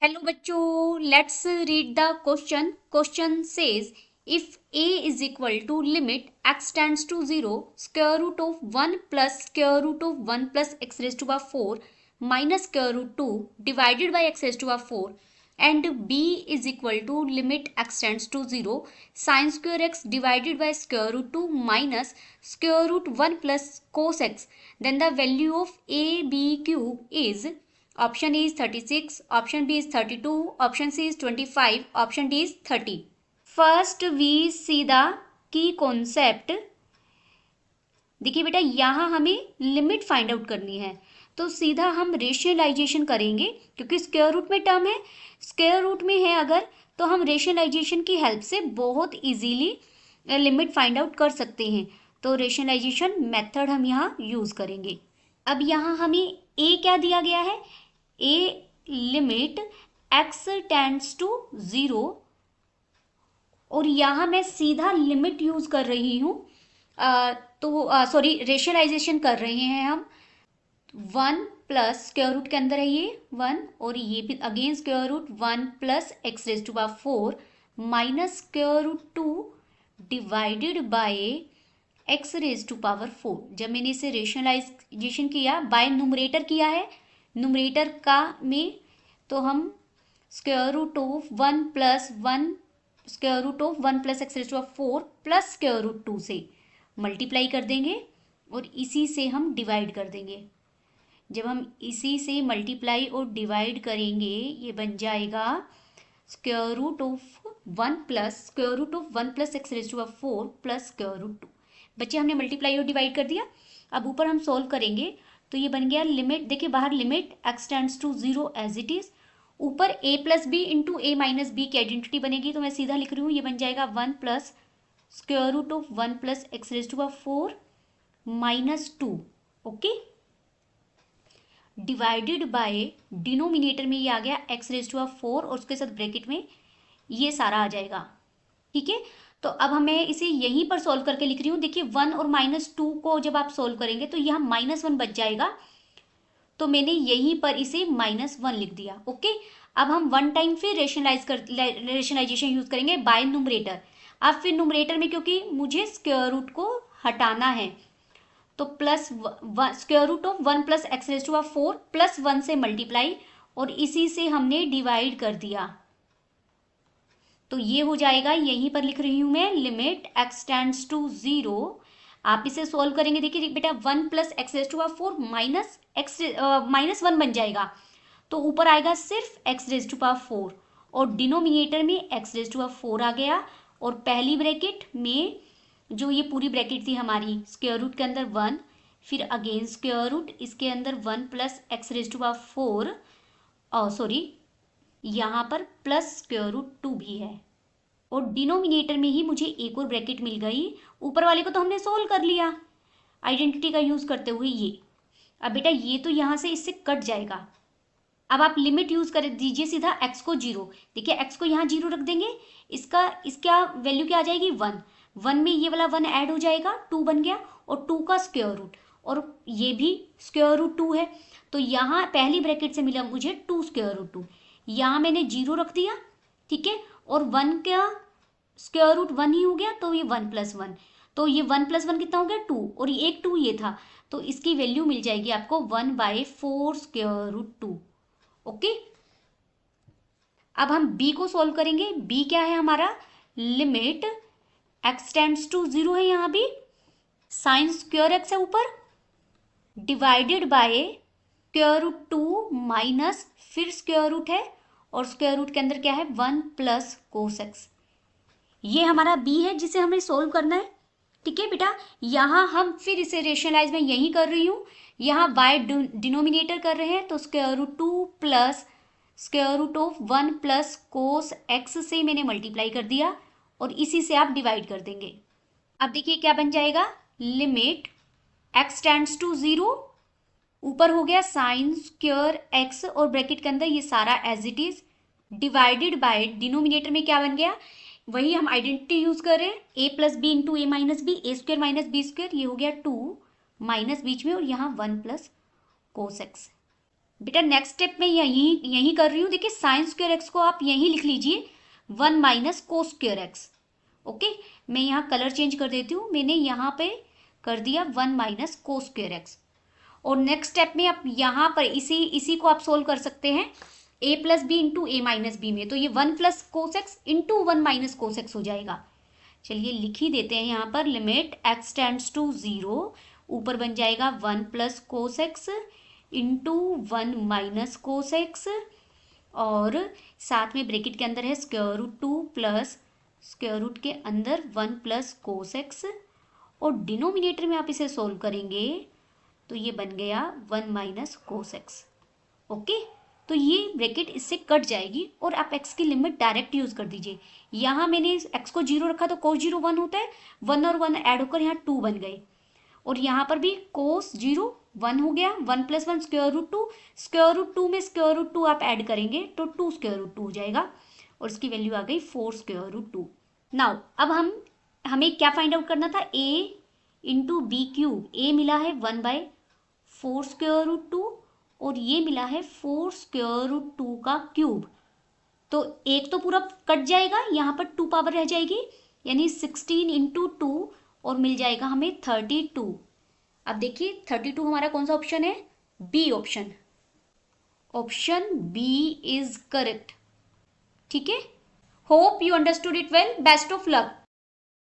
Hello बच्चों, let's read the question. Question says if a is equal to limit x tends to 0 square root of 1 plus square root of 1 plus x raise to power 4 minus square root 2 divided by x raise to power 4 and b is equal to limit x tends to 0 sine square x divided by square root 2 minus square root 1 plus cos x, then the value of a b q is option A is 36, option B is 32, option C is 25, option D is 30. First we see the key concept. देखिए बेटा, यहाँ हमें limit find out करनी है तो सीधा हम rationalisation करेंगे क्योंकि स्क्वायर रूट में टर्म है. स्क्वायर रूट में है अगर तो हम रेशनलाइजेशन की हेल्प से बहुत इजीली लिमिट फाइंड आउट कर सकते हैं. तो रेशनलाइजेशन मेथड हम यहाँ यूज करेंगे. अब यहाँ हमें ए क्या दिया गया है, a limit x tends to 0 और यहाँ मैं सीधा लिमिट यूज कर रही हूँ. सॉरी रेशनलाइजेशन कर रहे हैं हम. 1 प्लस स्क्वायर रूट के अंदर है ये 1 और ये भी again square root 1 plus x raise to power 4 minus square root 2 divided by x raise to power 4. जब मैंने इसे रेशनलाइजेशन किया बाय न्यूमरेटर किया है, न्यूमरेटर का में तो हम square root of 1 plus 1 square root of 1 plus x raise to power 4 plus square root 2 से मल्टीप्लाई कर देंगे और इसी से हम डिवाइड कर देंगे. जब हम इसी से मल्टीप्लाई और डिवाइड करेंगे ये बन जाएगा square root of 1 plus square root of 1 plus x raise to power 4 plus square root 2. बच्चे हमने मल्टीप्लाई और डिवाइड कर दिया. अब ऊपर हम सॉल्व करेंगे तो ये बन गया लिमिट. देखिए बाहर limit x tends to 0 as it is, ऊपर a plus B into A minus B की आइडेंटिटी बनेगी तो मैं सीधा लिख रही हूँ. ये बन जाएगा 1 plus square root of 1 plus x raise to power 4 minus 2. Okay, divided by denominator में ये आ गया एक्स रेज टू पावर 4 और उसके साथ ब्रैकेट में ये सारा आ जाएगा. ठीक है, तो अब हमें इसे यहीं पर सॉल्व करके लिख रही हूँ. देखिए 1 और -2 को जब आप सॉल्व करेंगे तो यहाँ -1 बच जाएगा तो मैंने यहीं पर इसे -1 लिख दिया. ओके, अब हम वन टाइम फिर रेशनलाइजेशन यूज करेंगे बाय न्यूमरेटर. अब फिर न्यूमरेटर में क्योंकि मुझे स्क्वायर रूट को हटाना है तो plus square root of 1 plus x raise to power 4 plus 1 से मल्टीप्लाई और इसी से हमने डिवाइड कर दिया तो ये हो जाएगा. यहीं पर लिख रही हूं मैं लिमिट x टेंड्स टू 0. आप इसे सोल्व करेंगे. देखिए बेटा 1 plus x raise to power 4 minus 1 बन जाएगा तो ऊपर आएगा सिर्फ एक्स रेज टू पावर 4 और डिनोमिनेटर में एक्स रेज टू पावर 4 आ गया और पहली ब्रैकेट में जो ये पूरी ब्रैकेट थी हमारी स्क्वायर रूट के अंदर 1 फिर अगेन स्क्वायर रूट इसके अंदर 1 plus x raise to power 4 sorry यहाँ पर प्लस स्क्वायर रूट 2 भी है और डिनोमिनेटर में ही मुझे एक और ब्रैकेट मिल गई. ऊपर वाले को तो हमने सोल्व कर लिया आइडेंटिटी का यूज करते हुए ये. अब बेटा ये तो यहाँ से इससे कट जाएगा. अब आप लिमिट यूज कर दीजिए सीधा x को 0. देखिए x को यहाँ 0 रख देंगे, इसका वैल्यू क्या आ जाएगी 1. 1 में ये वाला 1 ऐड हो जाएगा 2 बन गया और 2 का स्क्वायर रूट और ये भी स्क्वायर रूट 2 है तो यहाँ पहली ब्रैकेट से मिला मुझे 2 स्क्वायर रूट 2. यहाँ मैंने 0 रख दिया. ठीक है, और 1 का स्क्वायर रूट 1 ही हो गया तो ये 1 प्लस 1 तो ये 1 प्लस 1 कितना हो गया 2 और ये एक 2 ये था तो इसकी वैल्यू मिल जाएगी आपको 1/4 स्क्वायर रूट 2. ओके, अब हम b को सॉल्व करेंगे. b क्या है हमारा लिमिट x टेंड्स टू 0 है, यहाँ भी साइन स्क्वायर x है ऊपर divided by square root 2 minus फिर स्क्वायर रूट है और स्क्वायर रूट के अंदर क्या है 1 प्लस कोस एक्स. ये हमारा b है जिसे हमें सोल्व करना है. ठीक है बेटा, यहाँ हम फिर इसे रेशनलाइज में यही कर रही हूँ. यहाँ बाय डिनोमिनेटर कर रहे हैं तो square root 2 plus square root of 1 plus cos x से मैंने मल्टीप्लाई कर दिया और इसी से आप डिवाइड कर देंगे. अब देखिए क्या बन जाएगा लिमिट x टेंड्स टू 0 ऊपर हो गया साइन स्क्वायर x और ब्रैकेट के अंदर ये सारा as it is divided by denominator में क्या बन गया वही हम आइडेंटिटी यूज कर रहे हैं a plus B into A minus B A square minus B square. ये हो गया 2 माइनस बीच में और यहाँ 1 प्लस कोस एक्स. बेटा नेक्स्ट स्टेप में यही कर रही हूँ। देखिए साइन स्क्वायर एक्स को आप यही लिख लीजिए 1 माइनस को स्क्वायर एक्स। ओके, मैं यहाँ कलर चेंज कर देती हूँ। मैंने यहाँ पे कर दिया 1 माइनस को स्क्वायर एक्स। और नेक्स्ट स्टेप में आप यहाँ पर इसी को आप सोल्व कर सकते हैं a plus B into A minus B में। तो ये 1 plus cos x into 1 minus cos x हो जाएगा। चलिए लिख ही देते हैं यहाँ पर, लिमिट x टेंड्स टू 0, ऊपर बन जाएगा 1 plus cos x into 1 minus cos x, और साथ में ब्रैकेट के अंदर है square root 2 plus square root के अंदर 1 प्लस कोस एक्स, और डिनोमिनेटर में आप इसे सोल्व करेंगे तो ये बन गया 1 माइनस कोस एक्स। ओके, तो ये ब्रैकेट इससे कट जाएगी और आप x की लिमिट डायरेक्ट यूज कर दीजिए। यहाँ मैंने x को 0 रखा तो कोस 0 1 होता है, 1 और 1 ऐड होकर यहाँ 2 बन गए, और यहाँ पर भी कोस 0 1 हो गया, 1 plus 1 square root 2, square root 2 में स्क्वायर रूट 2 आप ऐड करेंगे तो 2 स्क्वायर रूट 2 हो जाएगा, और इसकी वैल्यू आ गई 4 स्क्वायर रूट 2। नाउ अब हमें क्या फाइंड आउट करना था, a into B cube. a मिला है 1/4 स्क्वायर रूट 2, और ये मिला है 4 स्क्वायर रूट 2 का क्यूब। तो एक तो पूरा कट जाएगा, यहाँ पर 2 पावर रह जाएगी, यानी 16 इंटू 2, और मिल जाएगा हमें 32। अब देखिए 32 हमारा कौन सा ऑप्शन है, B option. Option B is correct. ठीक है, hope you understood it well, best of luck.